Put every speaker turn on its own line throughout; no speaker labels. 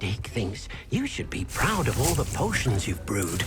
Dick thinks you should be proud of all the potions you've brewed.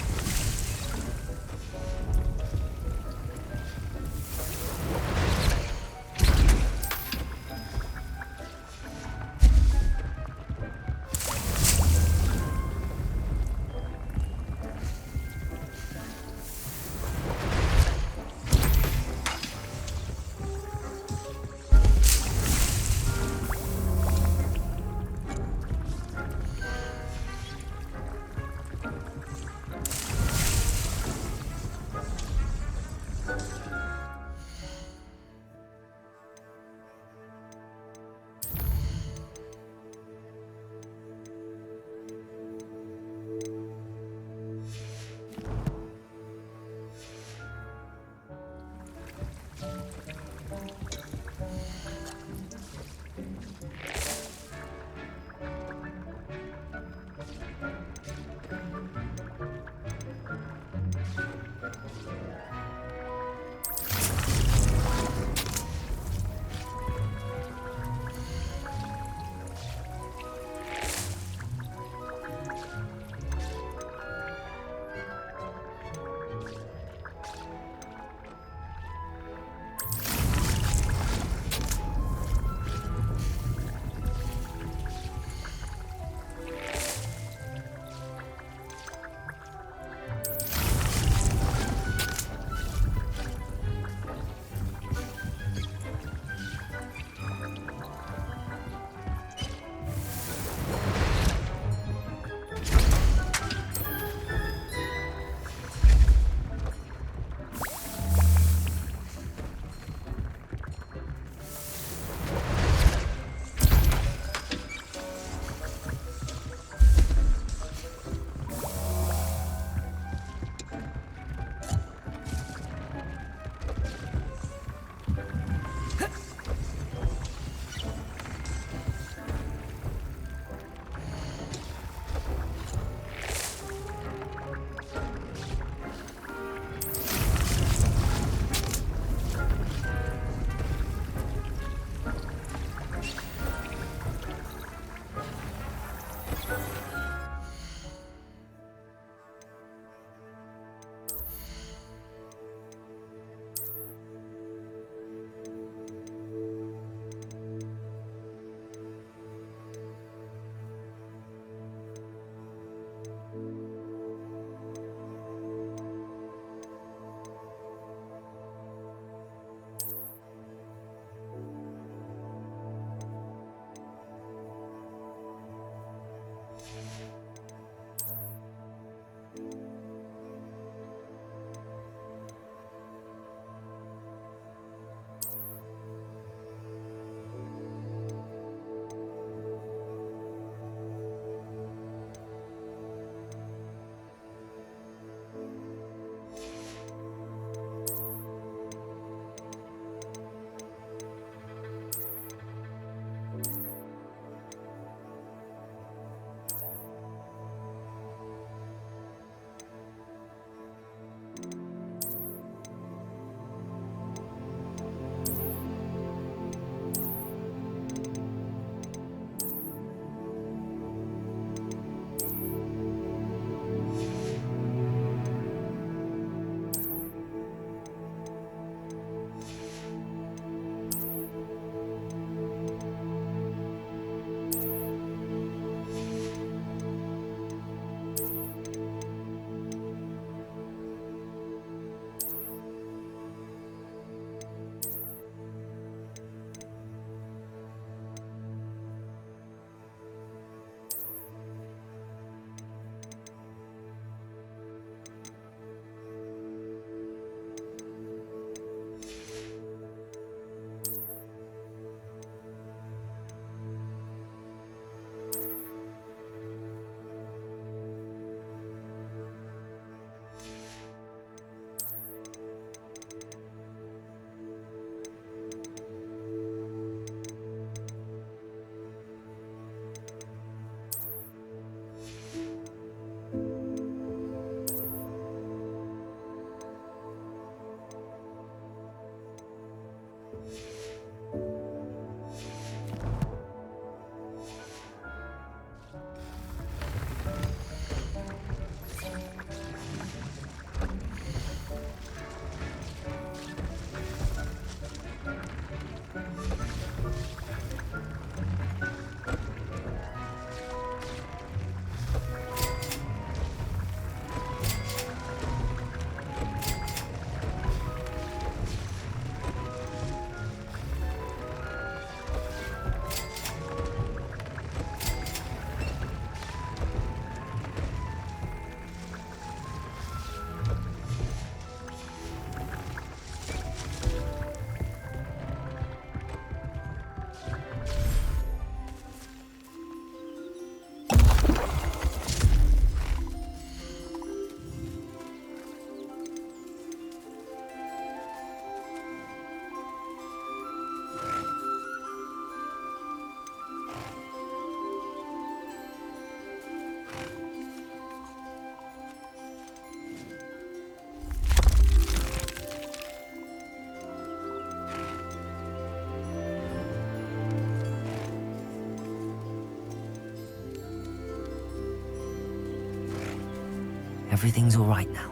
Everything's all right now.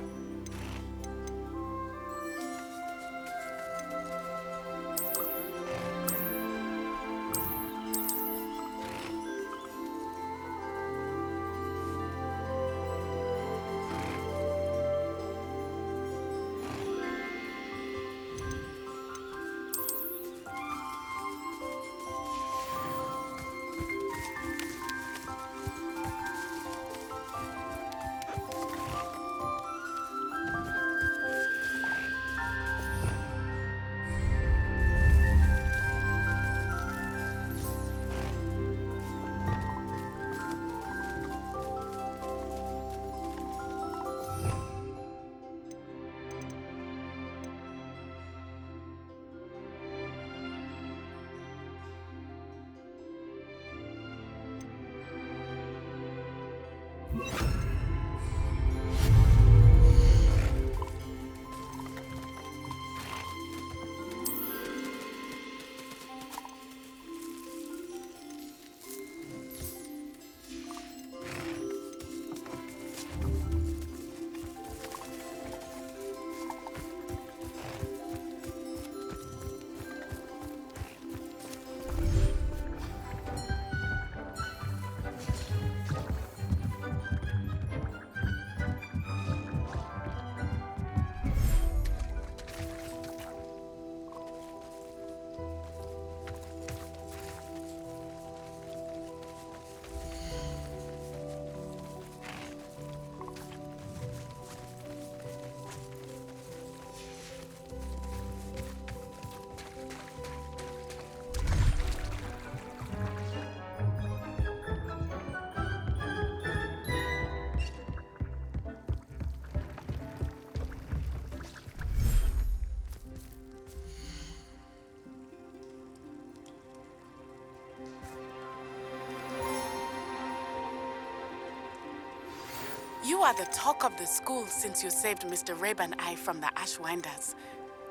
You are the talk of the school since you saved Mr. Rabe and I from the Ashwinders.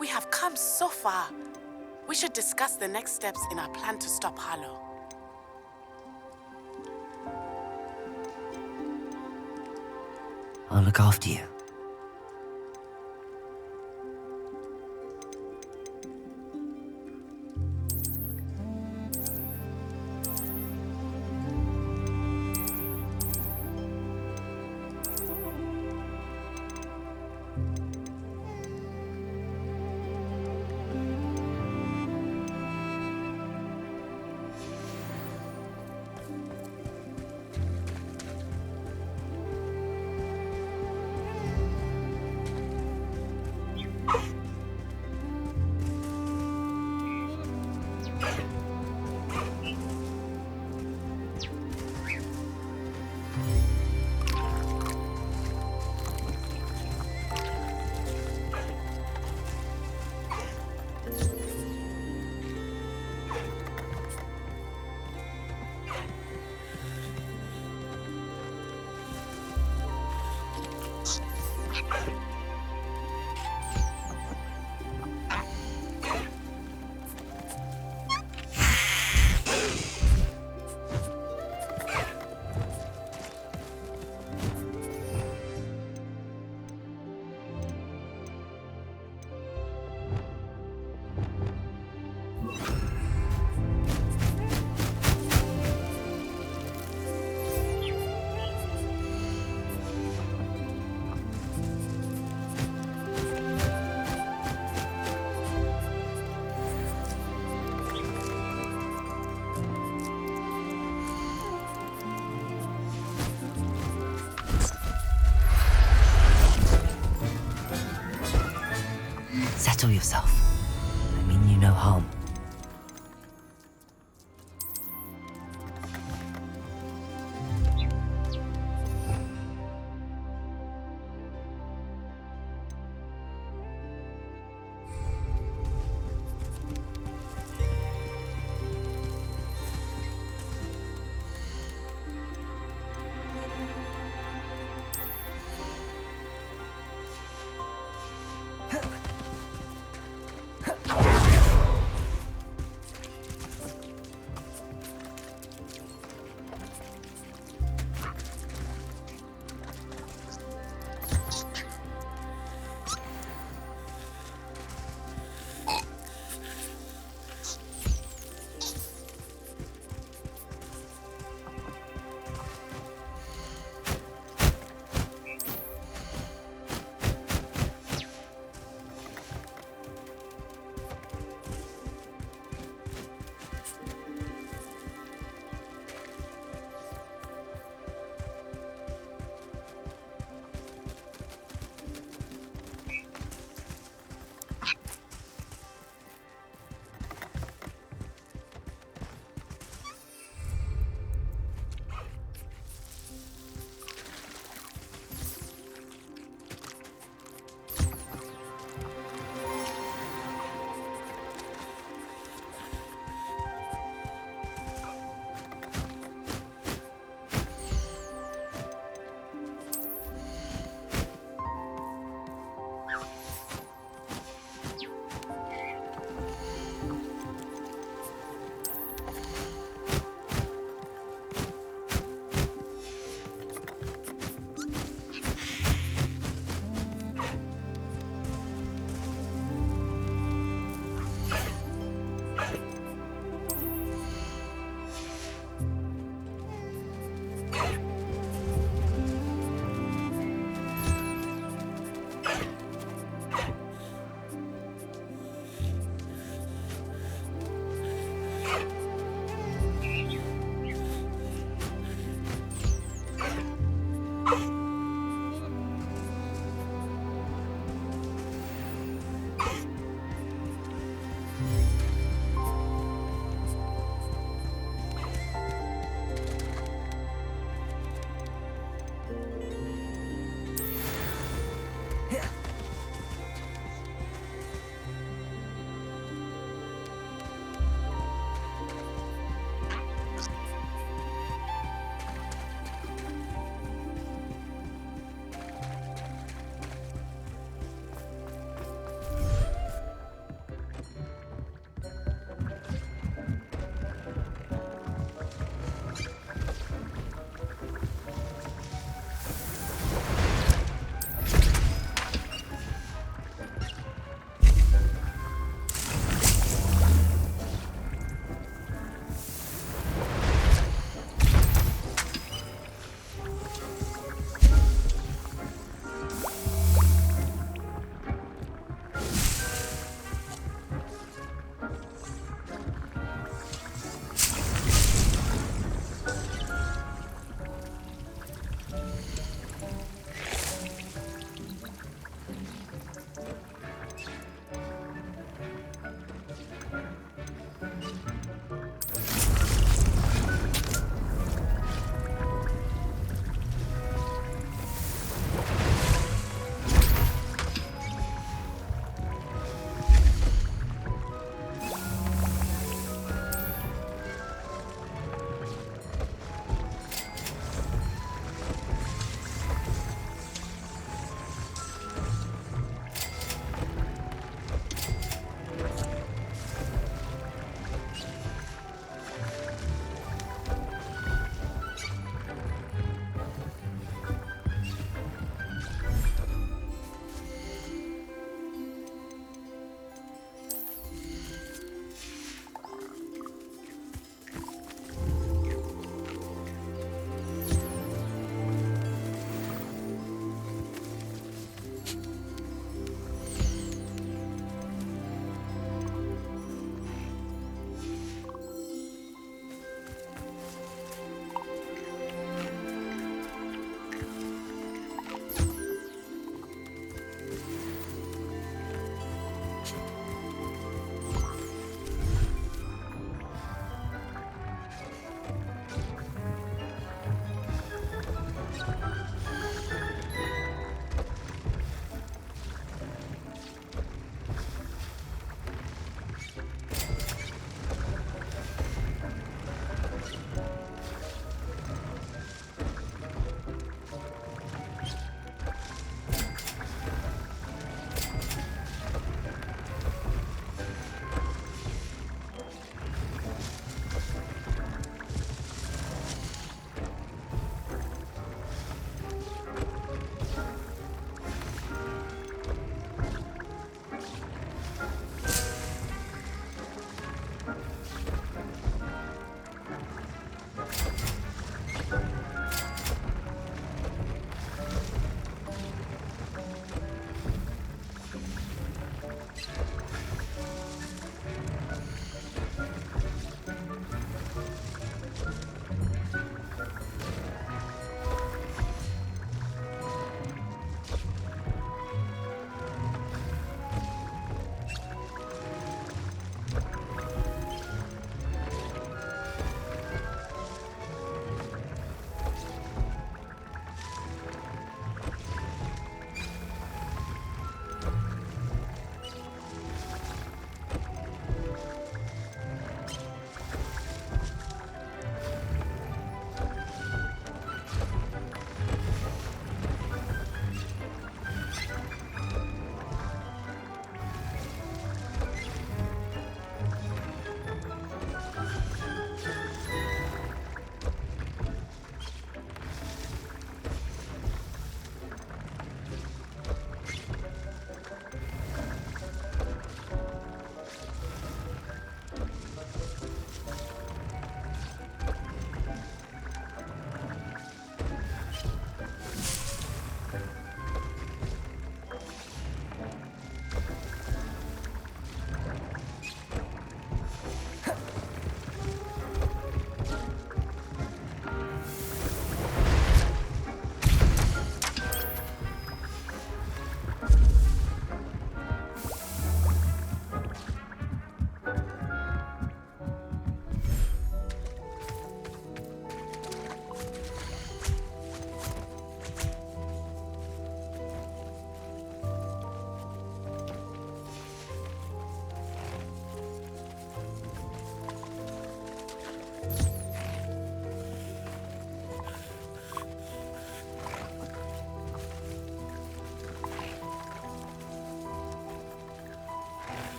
We have come so far. We should discuss the next steps in our plan to stop Harlow.
I'll look after you. Settle yourself. I mean you no harm.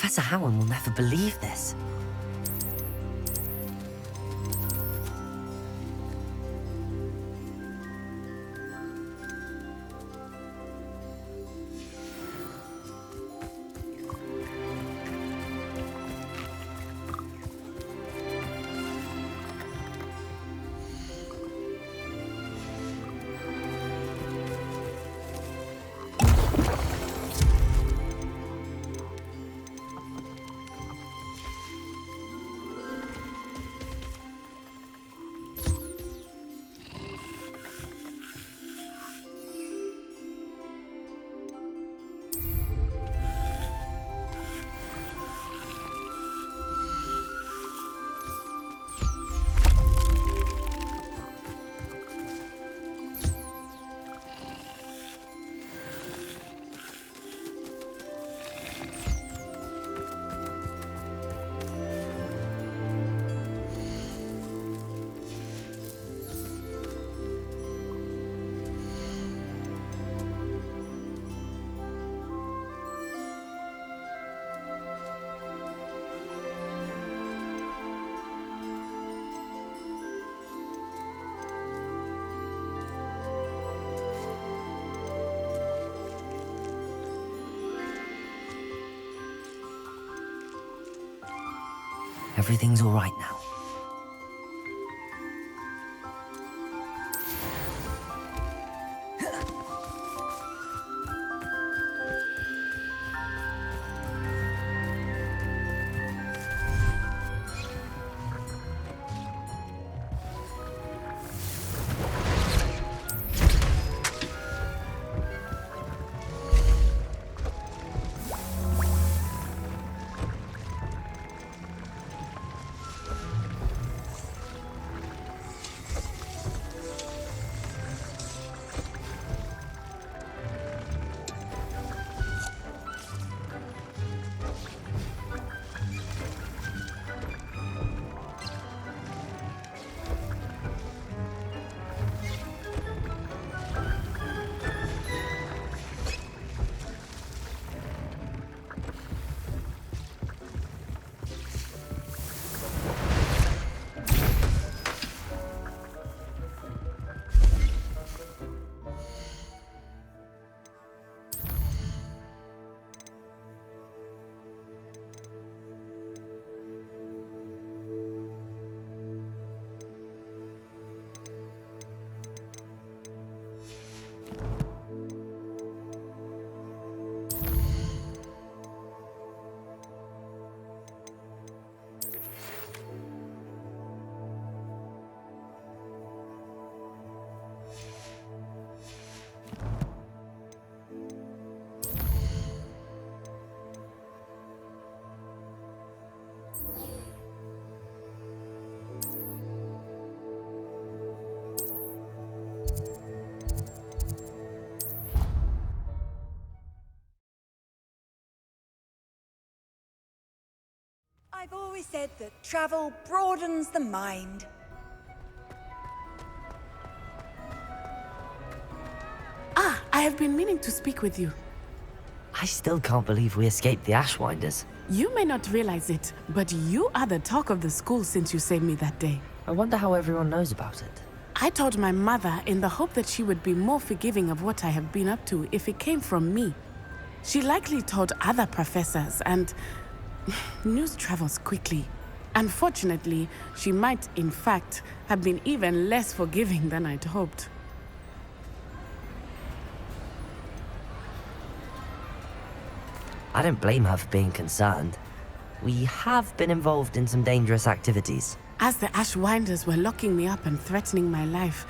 Professor Howard will never believe this. Everything's all right now.
I've always said that travel broadens the mind.
I have been meaning to speak with you.
I still can't believe we escaped the Ashwinders.
You may not realize it, but you are the talk of the school since you saved me that day.
I wonder how everyone knows about it.
I told my mother in the hope that she would be more forgiving of what I have been up to if it came from me. She likely told other professors, and news travels quickly. Unfortunately, she might, in fact, have been even less forgiving than I'd hoped.
I don't blame her for being concerned. We have been involved in some dangerous activities.
As the Ashwinders were locking me up and threatening my life,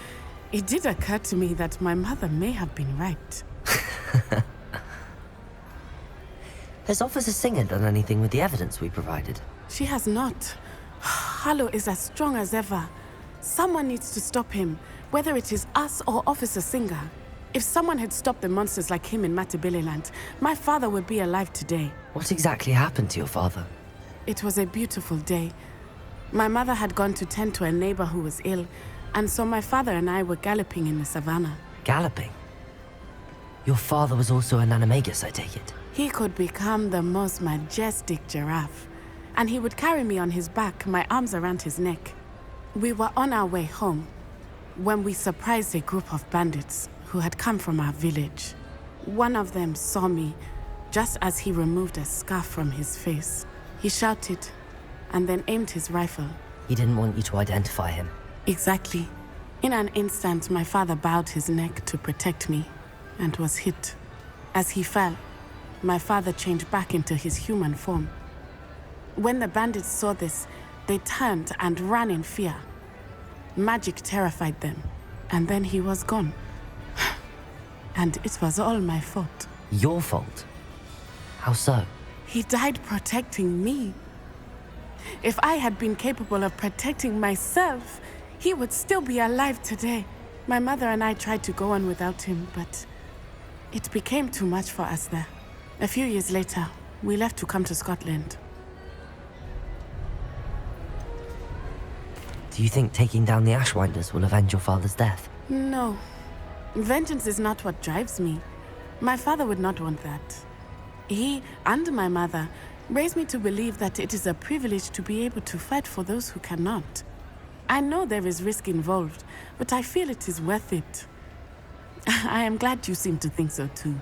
it did occur to me that my mother may have been right.
Has Officer Singer done anything with the evidence we provided?
She has not. Harlow is as strong as ever. Someone needs to stop him, whether it is us or Officer Singer. If someone had stopped the monsters like him in Matabeleland, my father would be alive today.
What exactly happened to your father?
It was a beautiful day. My mother had gone to tend to a neighbor who was ill, and so my father and I were galloping in the savannah.
Galloping? Your father was also an animagus, I take it?
He could become the most majestic giraffe, and he would carry me on his back, my arms around his neck. We were on our way home when we surprised a group of bandits who had come from our village. One of them saw me just as he removed a scarf from his face. He shouted and then aimed his rifle.
He didn't want you to identify him.
Exactly. In an instant, my father bowed his neck to protect me and was hit. As he fell, my father changed back into his human form. When the bandits saw this, they turned and ran in fear. Magic terrified them, and then he was gone. And it was all my fault.
Your fault? How so?
He died protecting me. If I had been capable of protecting myself, he would still be alive today. My mother and I tried to go on without him, but it became too much for us there. A few years later, we left to come to Scotland.
Do you think taking down the Ashwinders will avenge your father's death?
No. Vengeance is not what drives me. My father would not want that. He and my mother raised me to believe that it is a privilege to be able to fight for those who cannot. I know there is risk involved, but I feel it is worth it. I am glad you seem to think so too.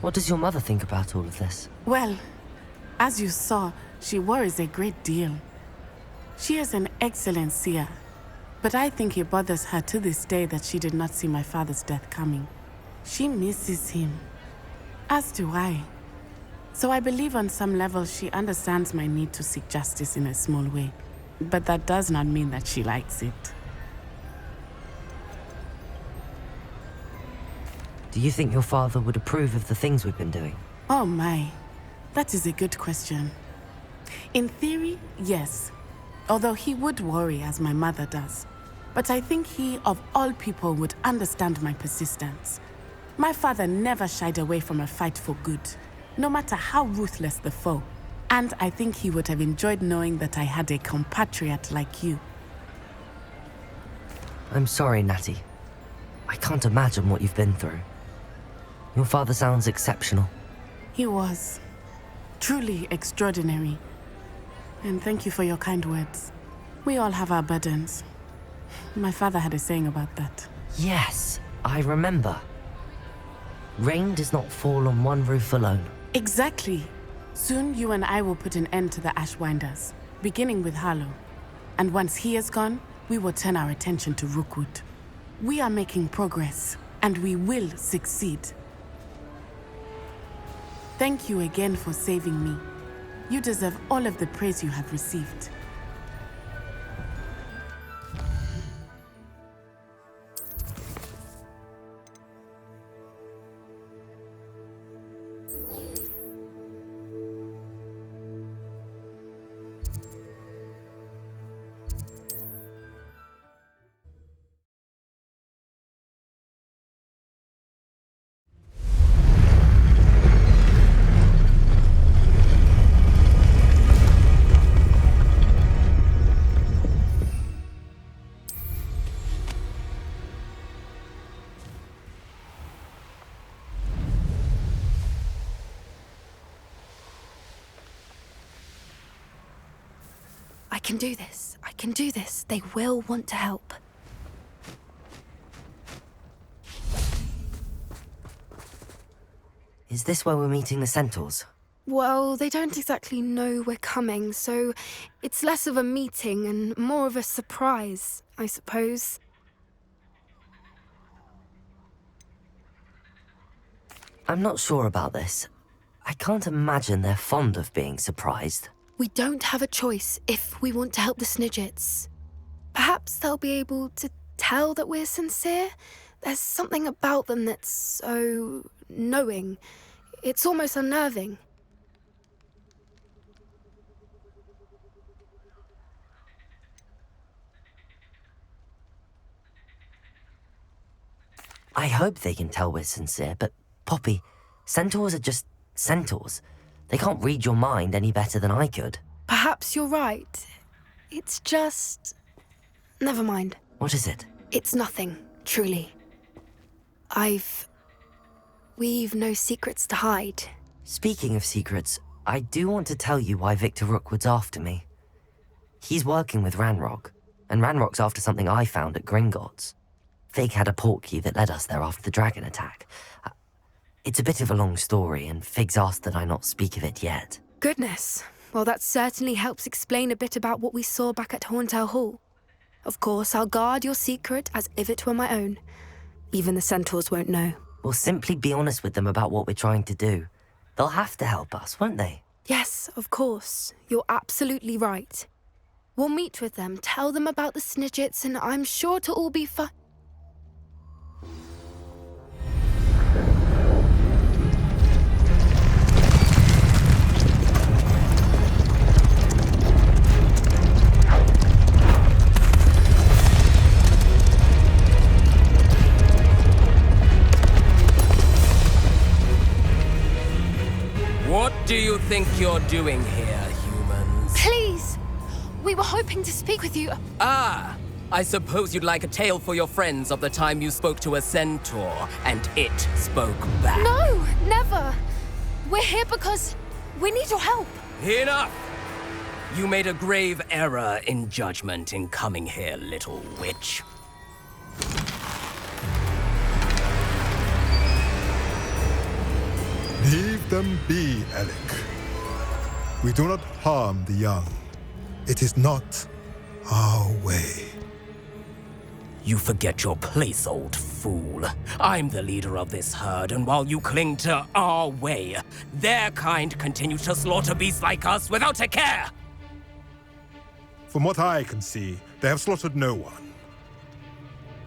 What does your mother think about all of this?
Well, as you saw, she worries a great deal. She is an excellent seer, but I think it bothers her to this day that she did not see my father's death coming. She misses him, as do I. So I believe on some level she understands my need to seek justice in a small way, but that does not mean that she likes it.
Do you think your father would approve of the things we've been doing?
Oh my, that is a good question. In theory, yes. Although he would worry as my mother does. But I think he, of all people, would understand my persistence. My father never shied away from a fight for good, no matter how ruthless the foe. And I think he would have enjoyed knowing that I had a compatriot like you.
I'm sorry, Natty. I can't imagine what you've been through. Your father sounds exceptional.
He was. Truly extraordinary. And thank you for your kind words. We all have our burdens. My father had a saying about that.
Yes, I remember. Rain does not fall on one roof alone.
Exactly. Soon you and I will put an end to the Ashwinders, beginning with Harlow. And once he is gone, we will turn our attention to Rookwood. We are making progress, and we will succeed. Thank you again for saving me. You deserve all of the praise you have received.
I can do this. I can do this. They will want to help.
Is this where we're meeting the Centaurs?
Well, they don't exactly know we're coming, so it's less of a meeting and more of a surprise, I suppose.
I'm not sure about this. I can't imagine they're fond of being surprised.
We don't have a choice if we want to help the Snidgets. Perhaps they'll be able to tell that we're sincere. There's something about them that's so knowing. It's almost unnerving.
I hope they can tell we're sincere, but Poppy, Centaurs are just Centaurs. They can't read your mind any better than I could.
Perhaps you're right. It's just... Never mind.
What is it?
It's nothing, truly. I've We've no secrets to hide.
Speaking of secrets, I do want to tell you why Victor Rookwood's after me. He's working with Ranrock, and Ranrock's after something I found at Gringotts. Fig had a portkey that led us there after the dragon attack. It's a bit of a long story, and Fig's asked that I not speak of it yet.
Goodness. Well, that certainly helps explain a bit about what we saw back at Horntail Hall. Of course, I'll guard your secret as if it were my own. Even the centaurs won't know.
We'll simply be honest with them about what we're trying to do. They'll have to help us, won't they?
Yes, of course. You're absolutely right. We'll meet with them, tell them about the Snidgets, and I'm sure to all be fine.
What do you think you're doing here, humans?
Please! We were hoping to speak with you.
Ah! I suppose you'd like a tale for your friends of the time you spoke to a centaur, and it spoke back.
No, never! We're here because we need your help.
Enough! You made a grave error in judgment in coming here, little witch.
Leave them be, Alec. We do not harm the young. It is not our way.
You forget your place, old fool. I'm the leader of this herd, and while you cling to our way, their kind continue to slaughter beasts like us without a care!
From what I can see, they have slaughtered no one.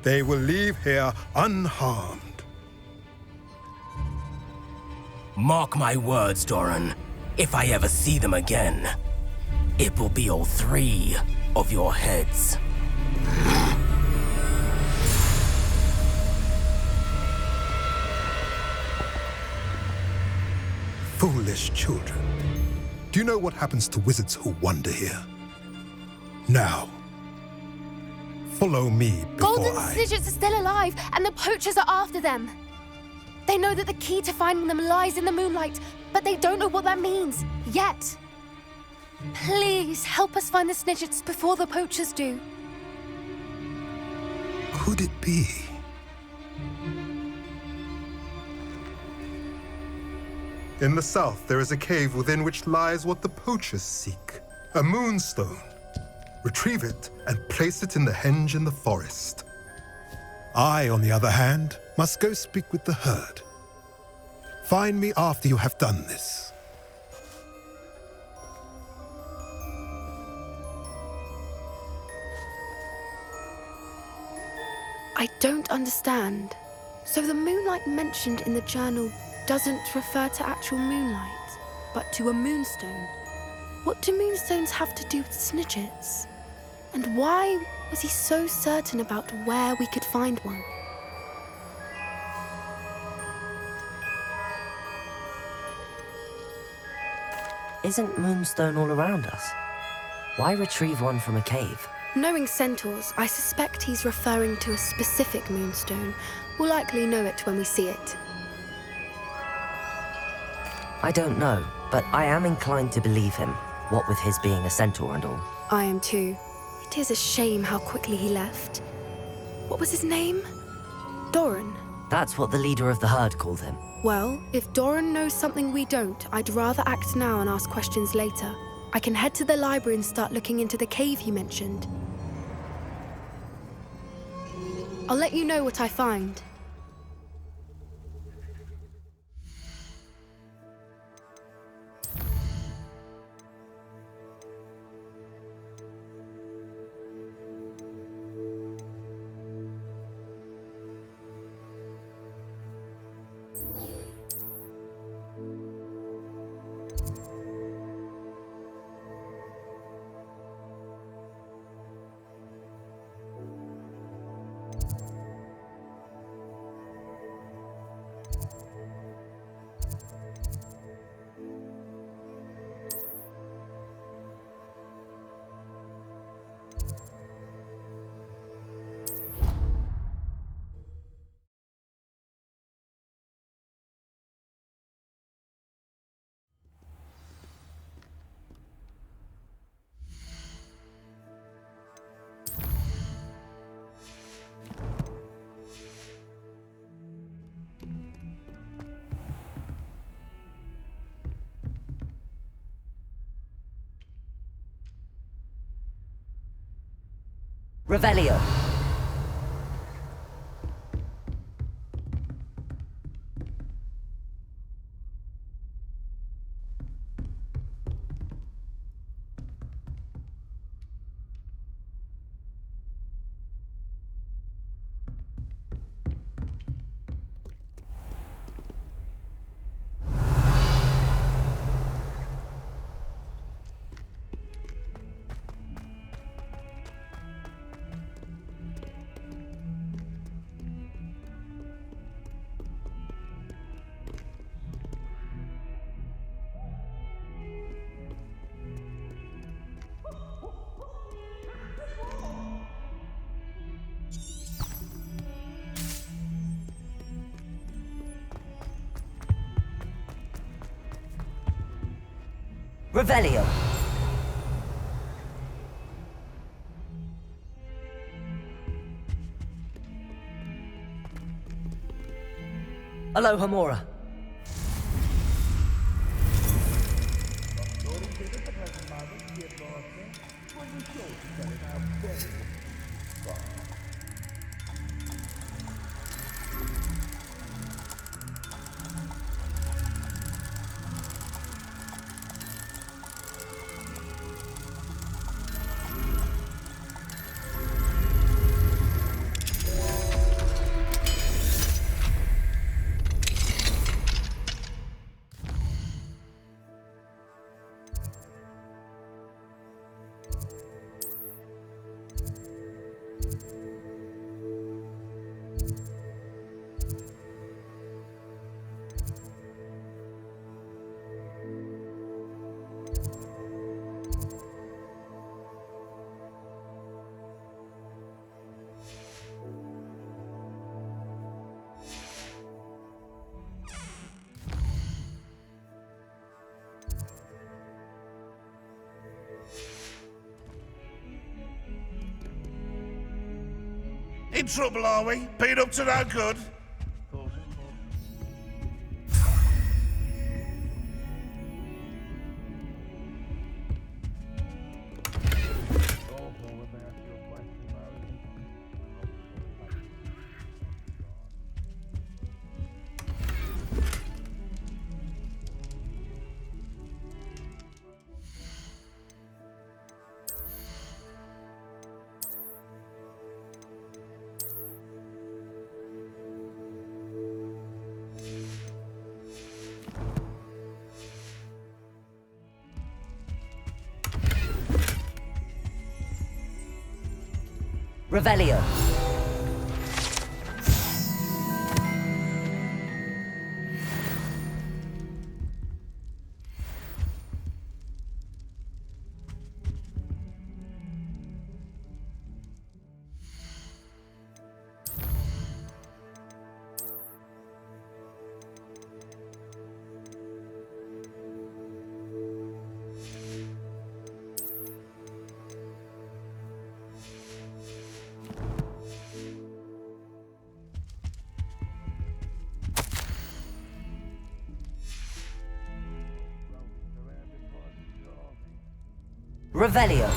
They will leave here unharmed.
Mark my words, Doran. If I ever see them again, it will be all 3 of your heads.
Foolish children. Do you know what happens to wizards who wander here? Now, follow me before
Golden Snidgets are still alive, and the poachers are after them. They know that the key to finding them lies in the moonlight, but they don't know what that means, yet. Please, help us find the Snidgets before the poachers do.
Could it be? In the south, there is a cave within which lies what the poachers seek. A moonstone. Retrieve it and place it in the henge in the forest. I, on the other hand, must go speak with the herd. Find me after you have done this.
I don't understand. So the moonlight mentioned in the journal doesn't refer to actual moonlight, but to a moonstone. What do moonstones have to do with Snidgets? And why was he so certain about where we could find one?
Isn't Moonstone all around us? Why retrieve one from a cave?
Knowing centaurs, I suspect he's referring to a specific moonstone. We'll likely know it when we see it.
I don't know, but I am inclined to believe him, what with his being a centaur and all.
I am too. It is a shame how quickly he left. What was his name? Doran.
That's what the leader of the herd called him.
Well, if Doran knows something we don't, I'd rather act now and ask questions later. I can head to the library and start looking into the cave you mentioned. I'll let you know what I find.
Revelio. Revelio. Aloha Mora.
In trouble, are we? Been up to no good?
Revelio. Revelio.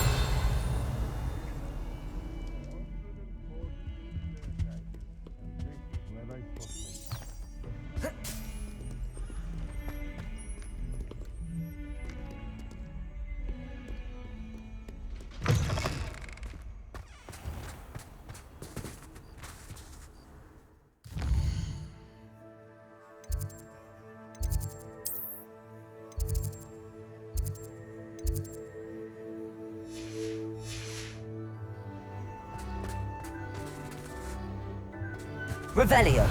Revelio.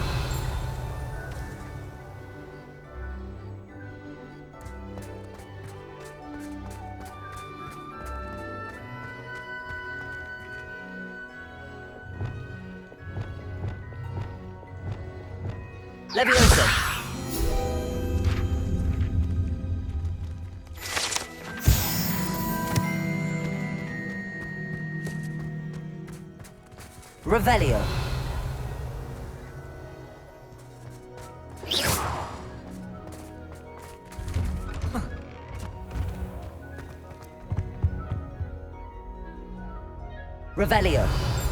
Levioso. Revelio. Revelio.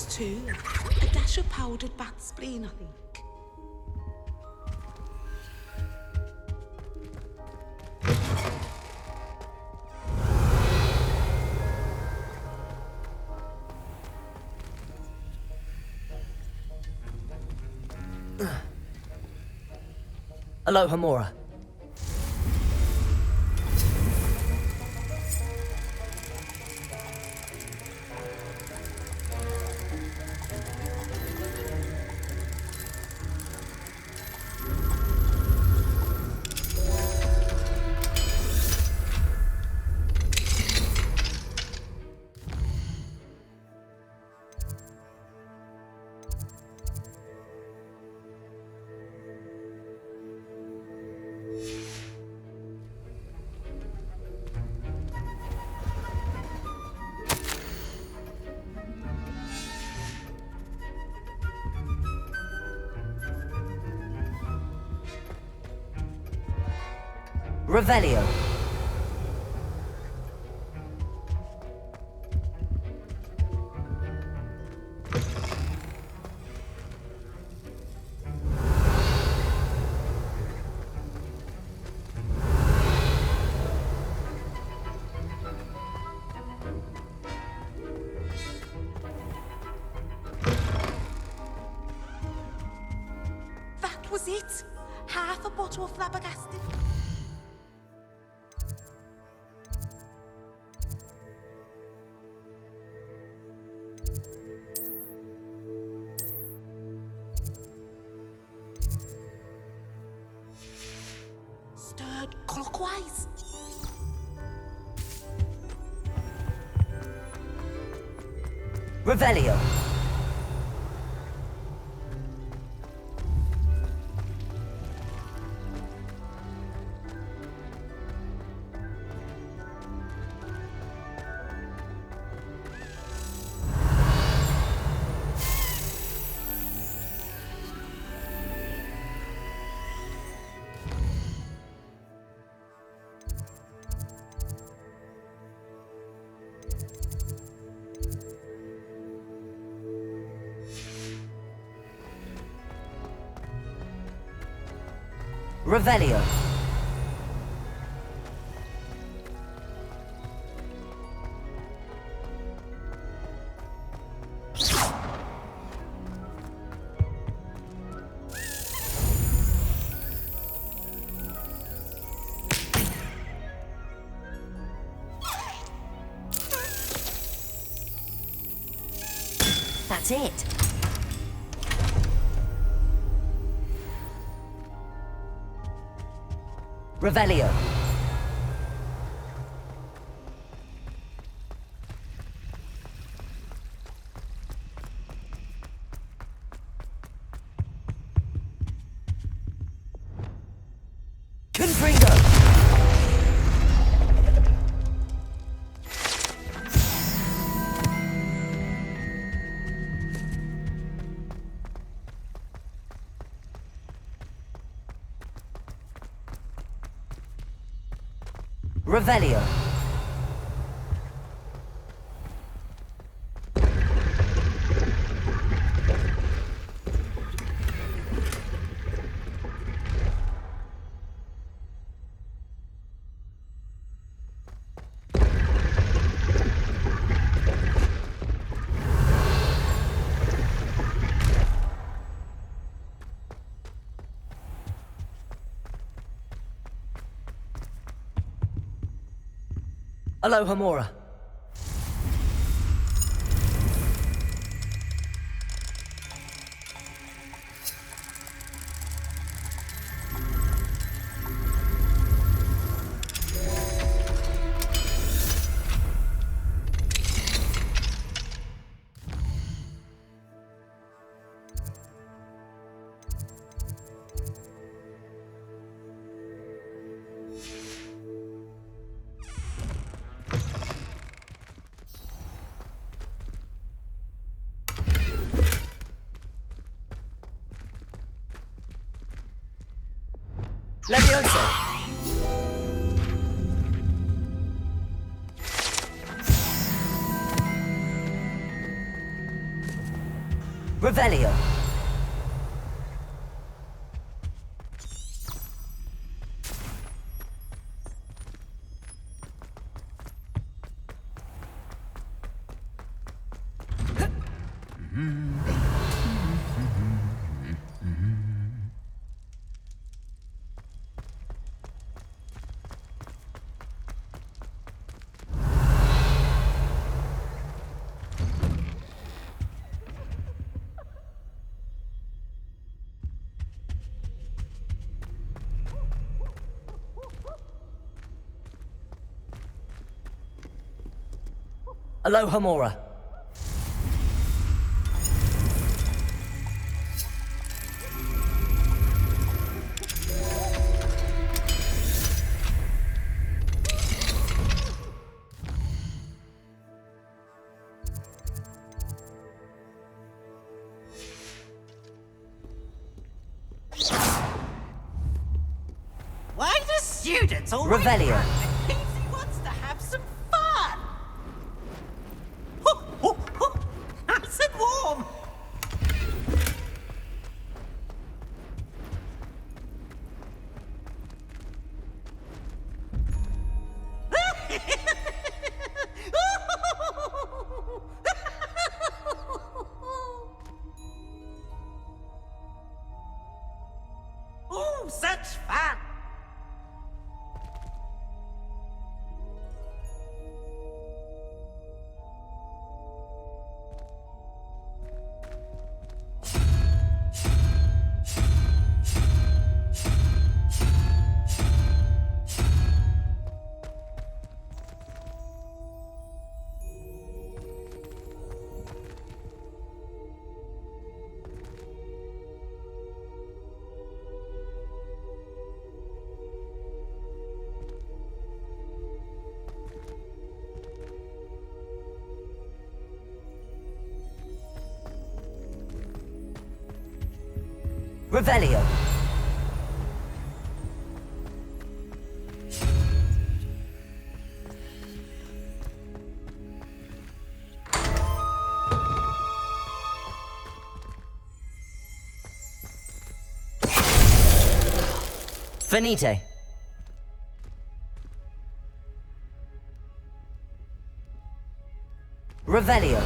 Plus 2. A dash of powdered bat spleen, I think.
Aloha Mora. Revelio.
That was it. Half a bottle of flabbergasted. Stirred clockwise.
Revelio. Revelio. That's it. Revelio. Confringo. Revelio. Aloha Mora. Levioso. Revelio. Aloha Mora.
Why do students always
Revelio.
Kneazle wants to have some fun? Ho, ho, ho. Nice and warm. Oh, such fun!
Revelio. Finite. Revelio.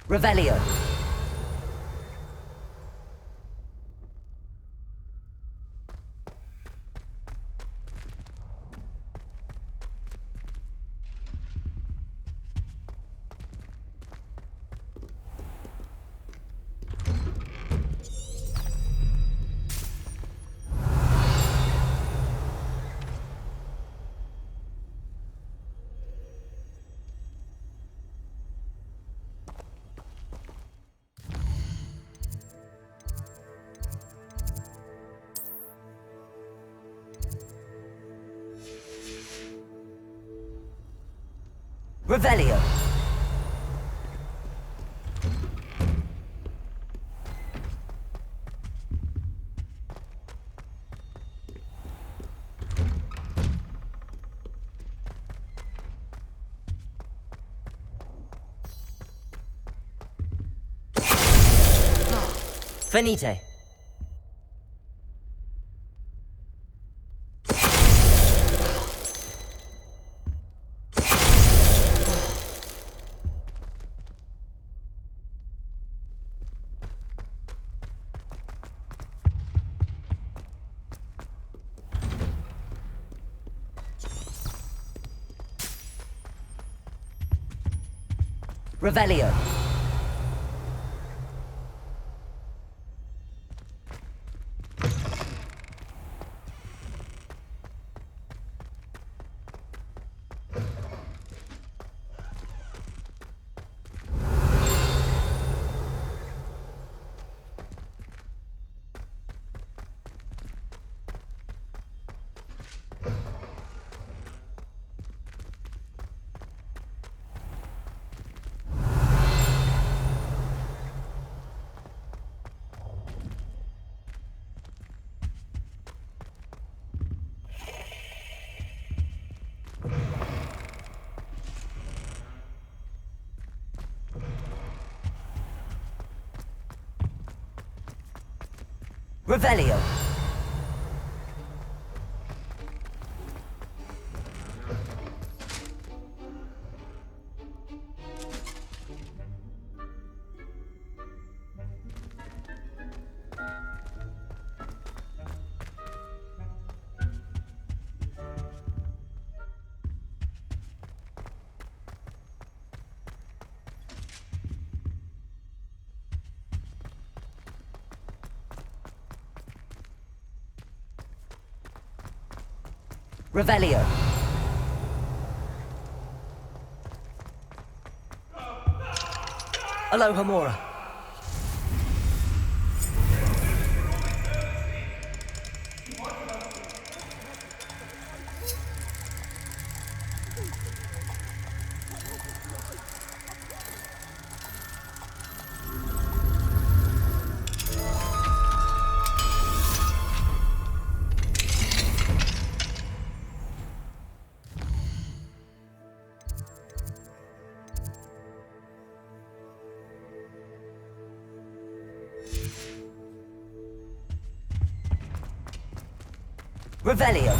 Revelio. Revelio. Finite. Revelio. Revelio. Revelio. Alohomora. Revelio.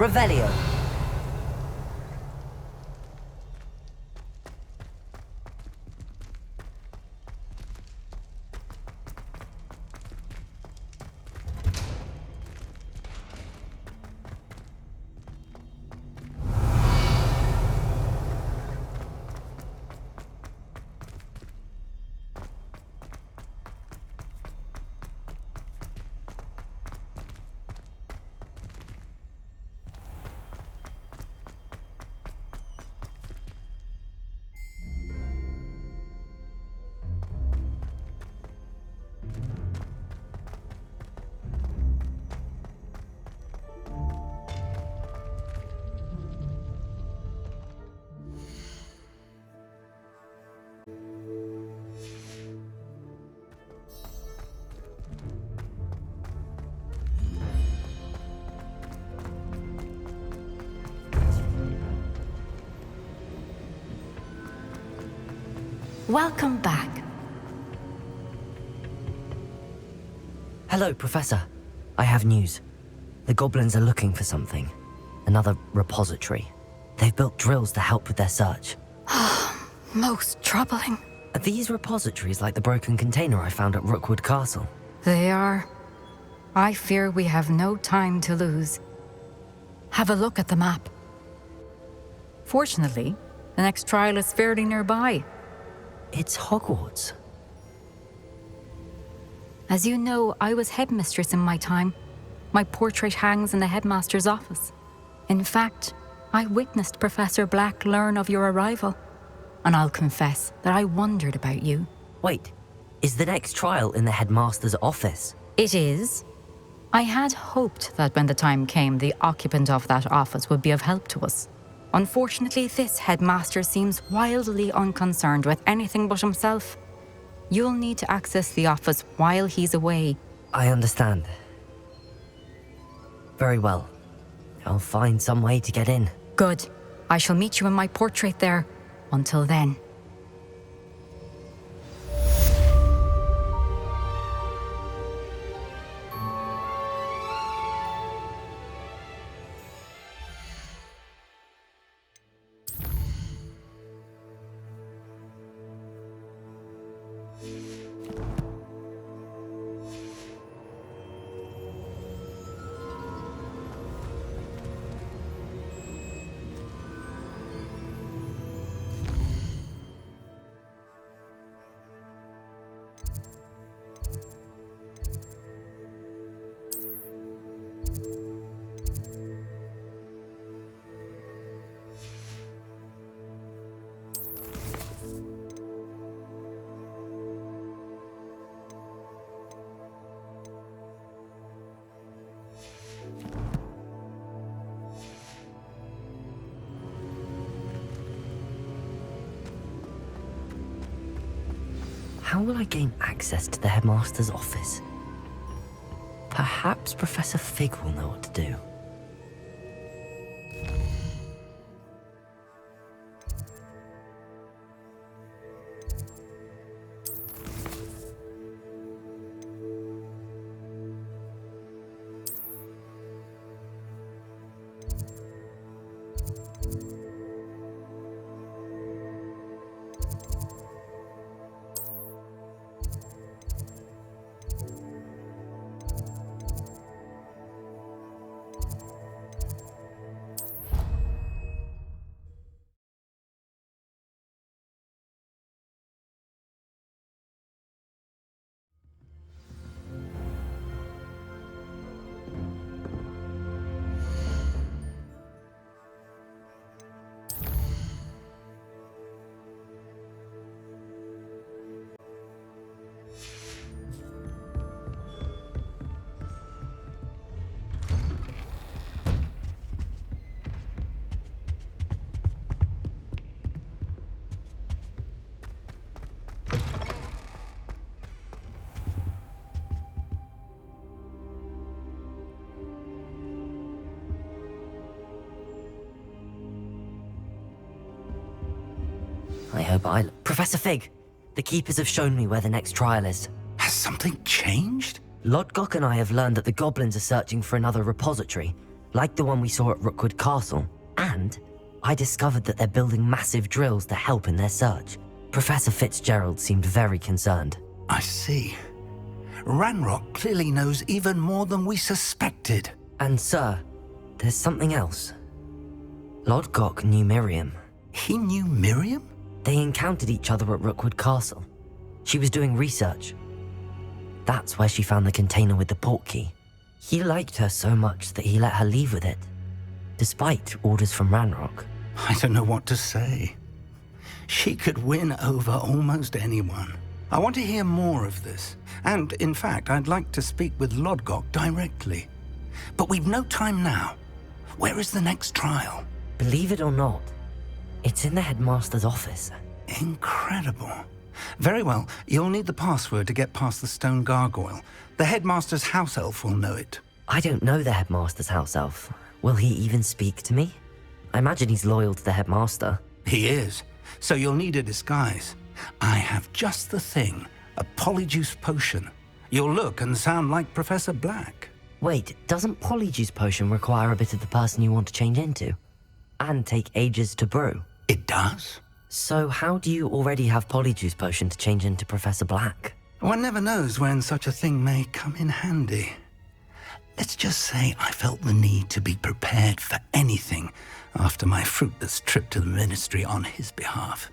Revelio.
Welcome back.
Hello, Professor. I have news. The goblins are looking for something. Another repository. They've built drills to help with their search.
Most troubling.
Are these repositories like the broken container I found at Rookwood Castle?
They are. I fear we have no time to lose. Have a look at the map. Fortunately, the next trial is fairly nearby.
It's Hogwarts.
As you know, I was headmistress in my time. My portrait hangs in the headmaster's office. In fact, I witnessed Professor Black learn of your arrival. And I'll confess that I wondered about you.
Wait, is the next trial in the headmaster's office?
It is. I had hoped that when the time came, the occupant of that office would be of help to us. Unfortunately, this headmaster seems wildly unconcerned with anything but himself. You'll need to access the office while he's away.
I understand. Very well. I'll find some way to get in.
Good. I shall meet you in my portrait there. Until then.
How will I gain access to the headmaster's office? Perhaps Professor Fig will know what to do. I hope Professor Fig! The Keepers have shown me where the next trial is.
Has something changed?
Lodgok and I have learned that the goblins are searching for another repository, like the one we saw at Rookwood Castle. And I discovered that they're building massive drills to help in their search. Professor Fitzgerald seemed very concerned.
I see. Ranrock clearly knows even more than we suspected.
And sir, there's something else. Lodgok knew Miriam.
He knew Miriam?
They encountered each other at Rookwood Castle. She was doing research. That's where she found the container with the portkey. He liked her so much that he let her leave with it, despite orders from Ranrock.
I don't know what to say. She could win over almost anyone. I want to hear more of this. And, in fact, I'd like to speak with Lodgok directly. But we've no time now. Where is the next trial?
Believe it or not, it's in the headmaster's office.
Incredible. Very well, you'll need the password to get past the stone gargoyle. The headmaster's house elf will know it.
I don't know the headmaster's house elf. Will he even speak to me? I imagine he's loyal to the headmaster.
He is. So you'll need a disguise. I have just the thing. A Polyjuice potion. You'll look and sound like Professor Black.
Wait, doesn't Polyjuice potion require a bit of the person you want to change into? And take ages to brew?
It does.
So how do you already have Polyjuice potion to change into Professor Black?
One never knows when such a thing may come in handy. Let's just say I felt the need to be prepared for anything after my fruitless trip to the Ministry on his behalf.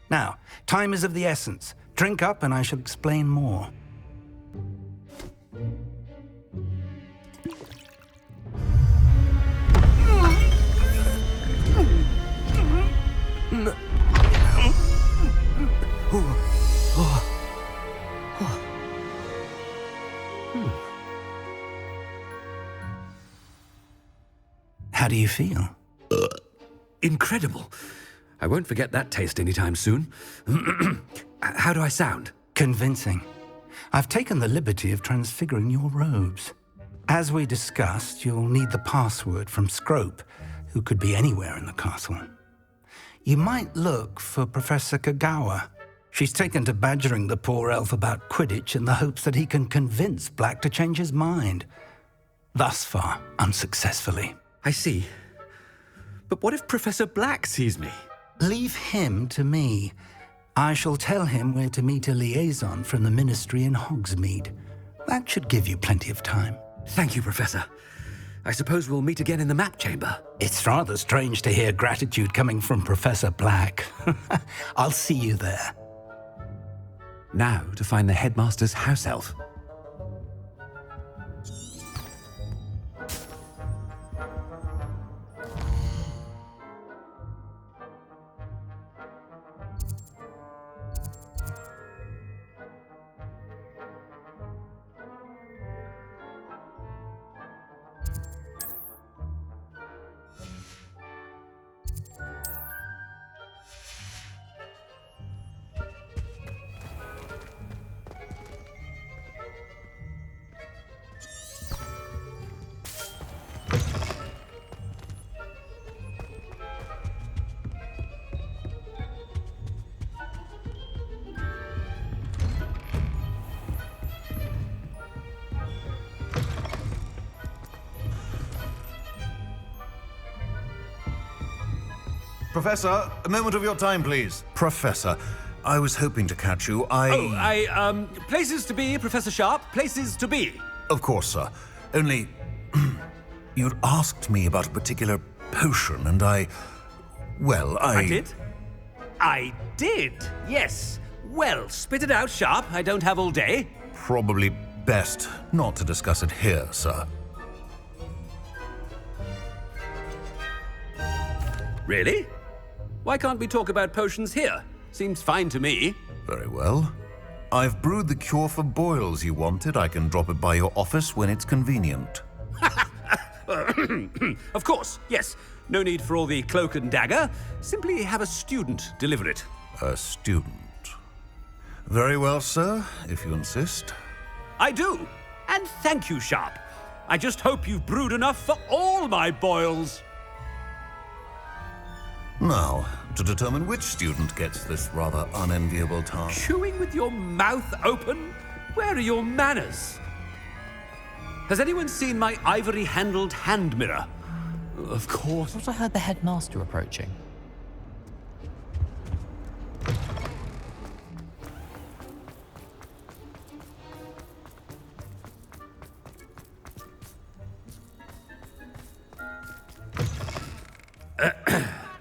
Now, time is of the essence. Drink up and I shall explain more. How do you feel?
Incredible. I won't forget that taste anytime soon. How do I sound?
Convincing. I've taken the liberty of transfiguring your robes. As we discussed, you'll need the password from Scrope, who could be anywhere in the castle. You might look for Professor Kagawa. She's taken to badgering the poor elf about Quidditch in the hopes that he can convince Black to change his mind. Thus far, unsuccessfully.
I see. But what if Professor Black sees me?
Leave him to me. I shall tell him where to meet a liaison from the Ministry in Hogsmeade. That should give you plenty of time.
Thank you, Professor. I suppose we'll meet again in the map chamber.
It's rather strange to hear gratitude coming from Professor Black. I'll see you there.
Now to find the Headmaster's house elf.
Professor, a moment of your time, please. Professor, I was hoping to catch you.
Places to be, Professor Sharp. Places to be.
Of course, sir. Only, you'd asked me about a particular potion, and I
did? I did, yes. Well, spit it out, Sharp. I don't have all day.
Probably best not to discuss it here, sir.
Really? Why can't we talk about potions here? Seems fine to me.
Very well. I've brewed the cure for boils you wanted. I can drop it by your office when it's convenient.
Of course, yes. No need for all the cloak and dagger. Simply have a student deliver it.
A student. Very well, sir, if you insist.
I do. And thank you, Sharp. I just hope you've brewed enough for all my boils.
Now, to determine which student gets this rather unenviable task.
Chewing with your mouth open? Where are your manners? Has anyone seen my ivory-handled hand mirror? Of course.
I thought I heard the Headmaster approaching.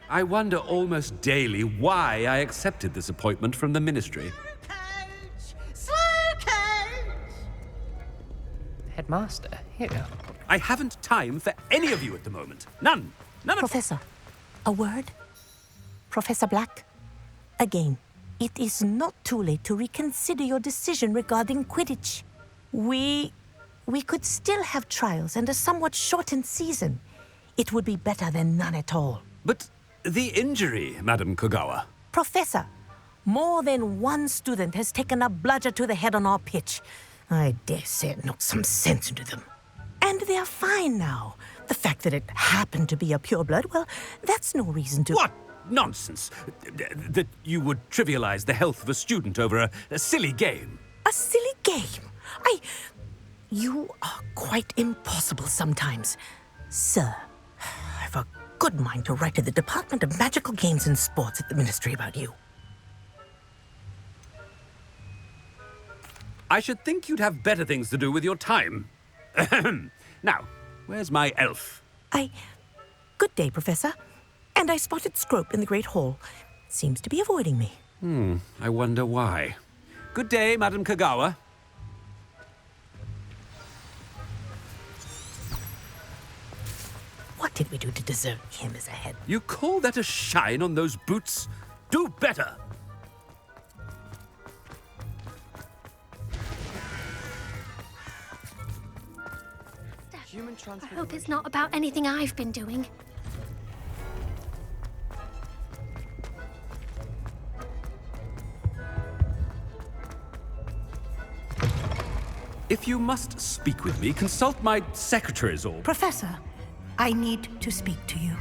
I wonder almost daily why I accepted this appointment from the Ministry.
Slow coach!
Headmaster, here.
I haven't time for any of you at the moment. None. None of...
Professor, a word? Professor Black? Again, it is not too late to reconsider your decision regarding Quidditch. We could still have trials and a somewhat shortened season. It would be better than none at all.
But the injury, Madam Kagawa.
Professor, more than one student has taken a bludger to the head on our pitch. I dare say it knocked some sense into them. And they're fine now. The fact that it happened to be a pureblood, well, that's no reason to...
What nonsense! That you would trivialize the health of a student over a silly game.
A silly game? You are quite impossible sometimes. Sir, I've a good mind to write to the Department of Magical Games and Sports at the Ministry about you.
I should think you'd have better things to do with your time. Now, where's my elf?
Good day, Professor. And I spotted Scrope in the Great Hall. Seems to be avoiding me.
I wonder why. Good day, Madam Kagawa.
What did we do to deserve him as a head?
You call that a shine on those boots? Do better!
I hope it's not about anything I've been doing.
If you must speak with me, consult my secretaries or...
Professor, I need to speak to you.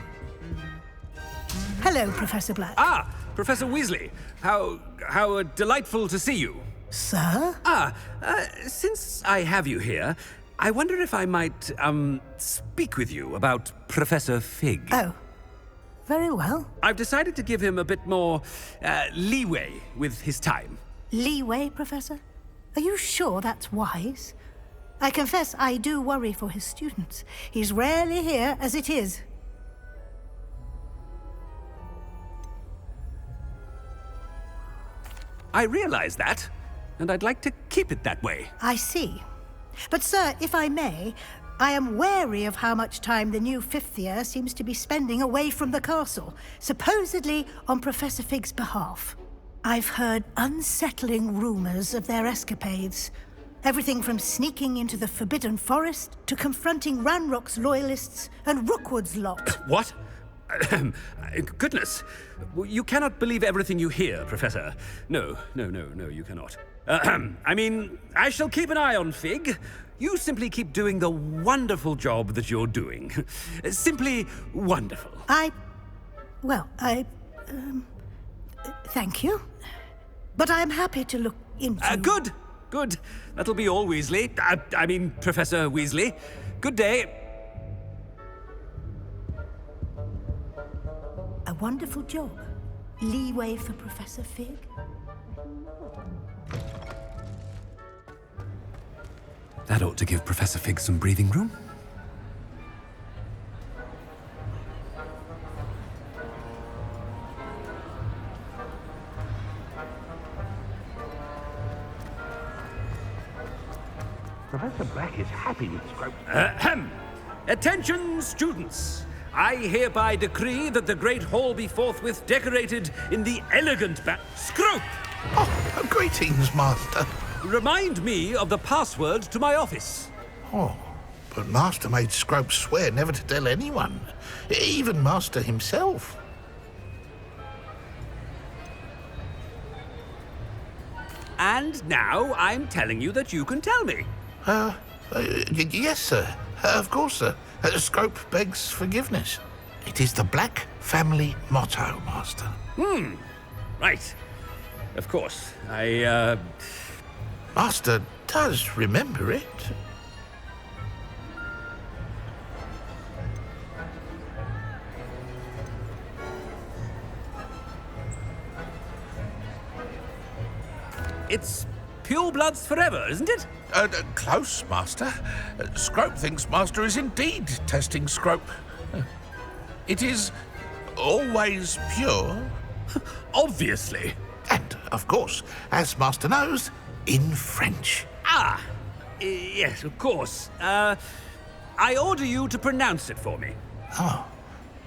Hello, Professor Black.
Ah, Professor Weasley. How delightful to see you.
Sir?
Since I have you here, I wonder if I might, speak with you about Professor Fig.
Oh, very well.
I've decided to give him a bit more, leeway with his time.
Leeway, Professor? Are you sure that's wise? I confess I do worry for his students. He's rarely here as it is.
I realize that, and I'd like to keep it that way.
I see. But, sir, if I may, I am wary of how much time the new fifth year seems to be spending away from the castle, supposedly on Professor Fig's behalf. I've heard unsettling rumors of their escapades. Everything from sneaking into the Forbidden Forest to confronting Ranrock's loyalists and Rookwood's lot.
What? Goodness. You cannot believe everything you hear, Professor. No, you cannot. I mean, I shall keep an eye on Fig. You simply keep doing the wonderful job that you're doing. Simply wonderful.
Thank you. But I'm happy to look into...
Good. That'll be all, Weasley. I mean, Professor Weasley. Good day.
A wonderful job. Leeway for Professor Fig.
That ought to give Professor Fig some breathing room.
Professor Black is happy with Scrope.
Attention, students! I hereby decree that the Great Hall be forthwith decorated in the elegant Scrope!
Oh, greetings, Master.
Remind me of the password to my office.
Oh, but Master made Scrope swear never to tell anyone, even Master himself.
And now I'm telling you that you can tell me.
Yes, sir. Of course, sir. Scrope begs forgiveness. It is the Black family motto, Master.
Right. Of course.
Master does remember it.
It's pure bloods forever, isn't it?
Close, Master. Scrope thinks Master is indeed testing Scrope. It is always pure.
Obviously.
And, of course, as Master knows, in French.
Yes, of course. I order you to pronounce it for me.
Oh,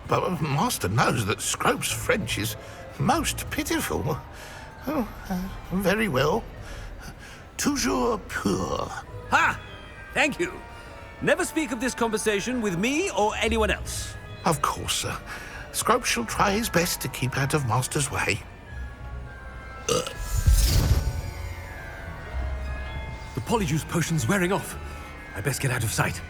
but Master knows that Scrope's French is most pitiful. Oh, very well. Toujours pur.
Ha! Thank you. Never speak of this conversation with me or anyone else.
Of course, sir. Scrope shall try his best to keep out of Master's way.
The Polyjuice potion's wearing off. I best get out of sight.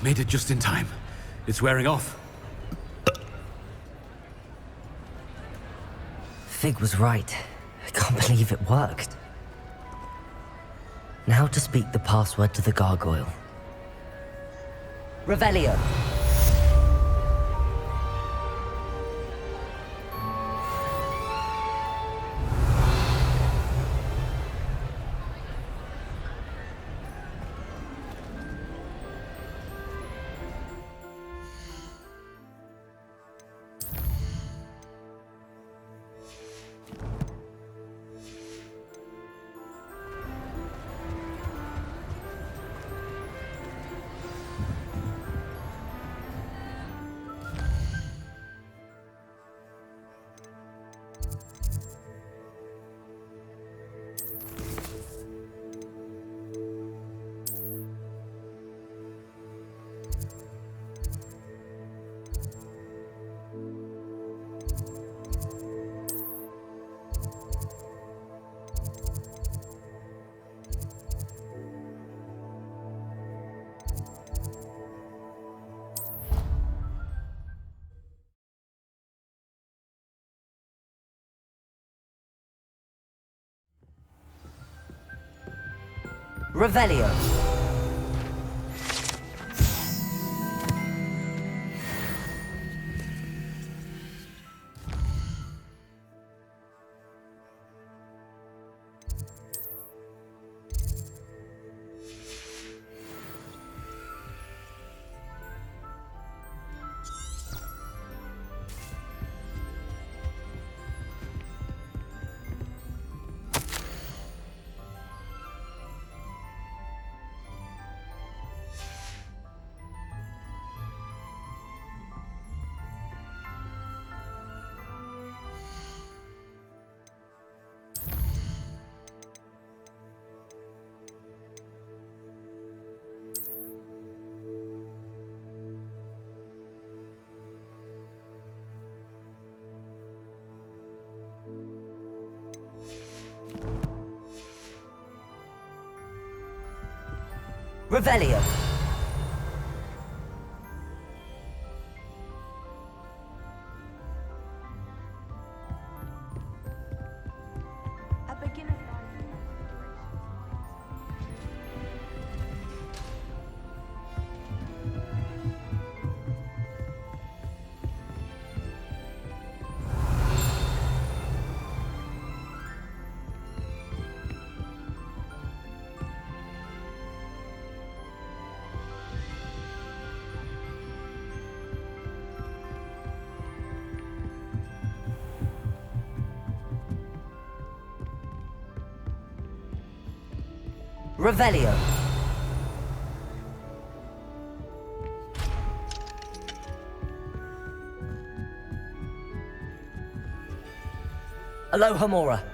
Made it just in time. It's wearing off.
Fig was right. I can't believe it worked. Now to speak the password to the gargoyle. Revelio. Revelio. Revelio. Revelio. Aloha Mora.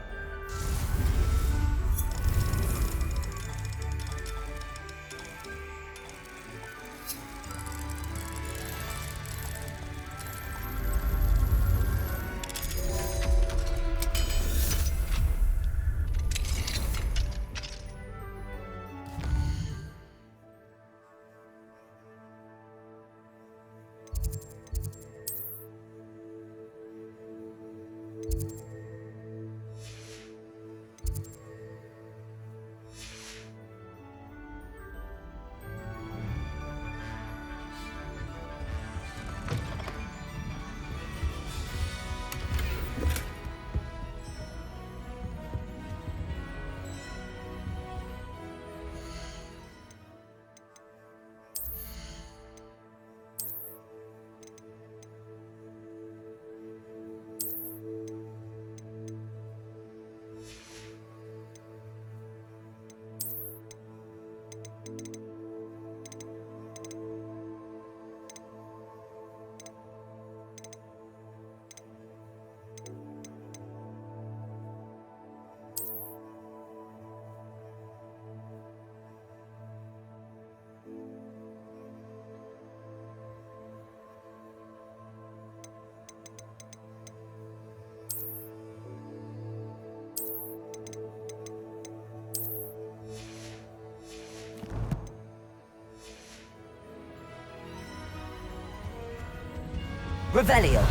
Revelio.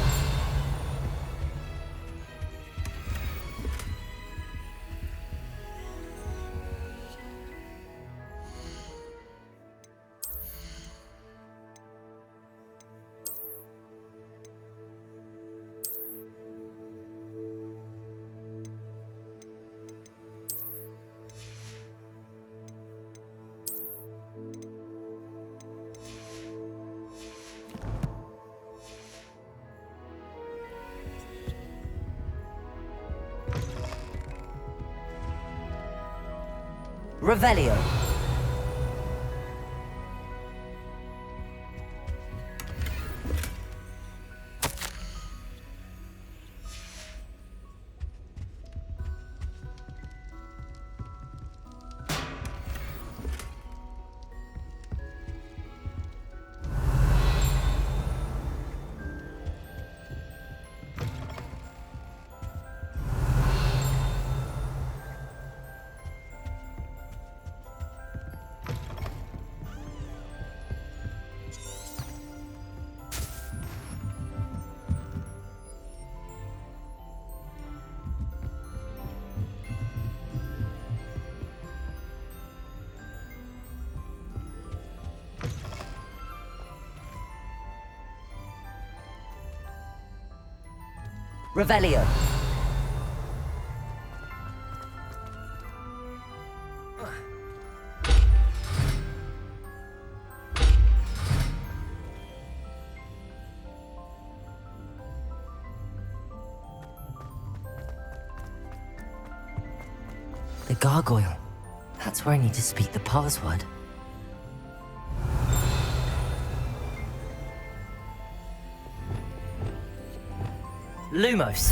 Revelio. Revelio. The Gargoyle. That's where I need to speak the password. Lumos.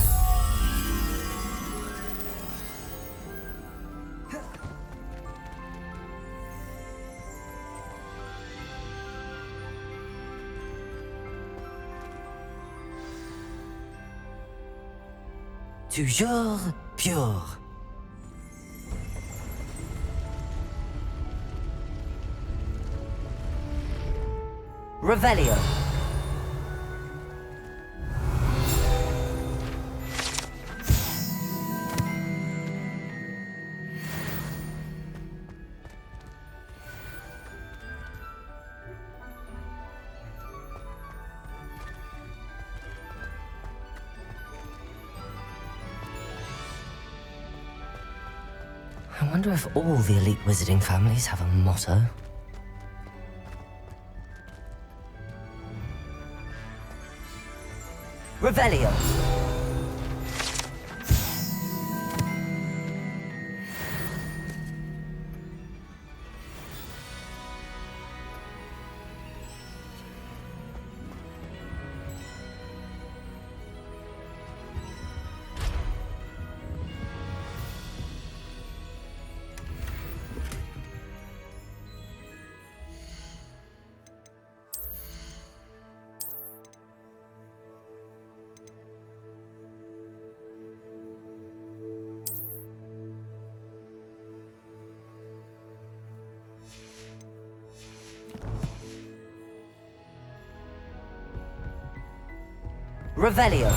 Toujours pure. Revelio. I wonder if all the elite wizarding families have a motto. Revelio. Revelio.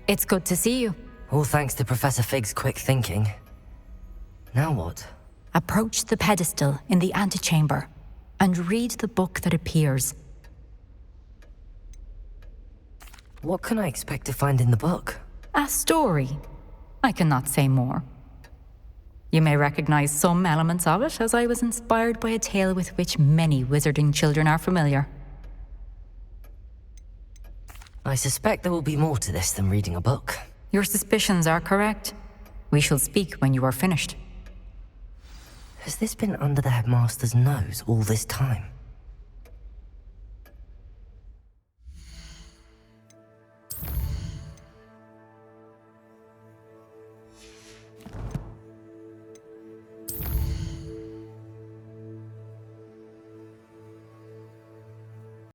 It's good to see you.
All thanks to Professor Fig's quick thinking. Now what?
Approach the pedestal in the antechamber and read the book that appears.
What can I expect to find in the book?
A story. I cannot say more. You may recognize some elements of it, as I was inspired by a tale with which many wizarding children are familiar.
I suspect there will be more to this than reading a book.
Your suspicions are correct. We shall speak when you are finished.
Has this been under the Headmaster's nose all this time?